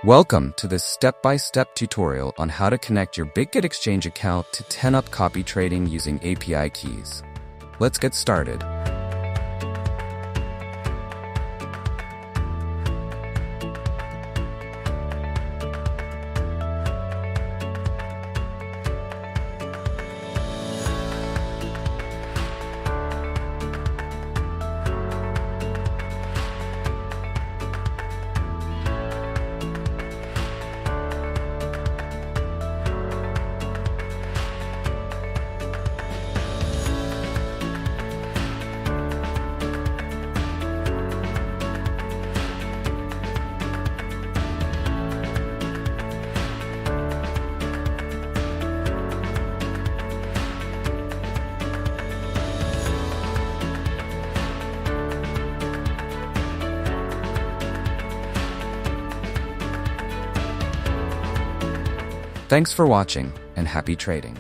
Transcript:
Welcome to this step-by-step tutorial on how to connect your Bitget Exchange account to TenUp Copy Trading using API keys. Let's get started. Thanks for watching, and happy trading.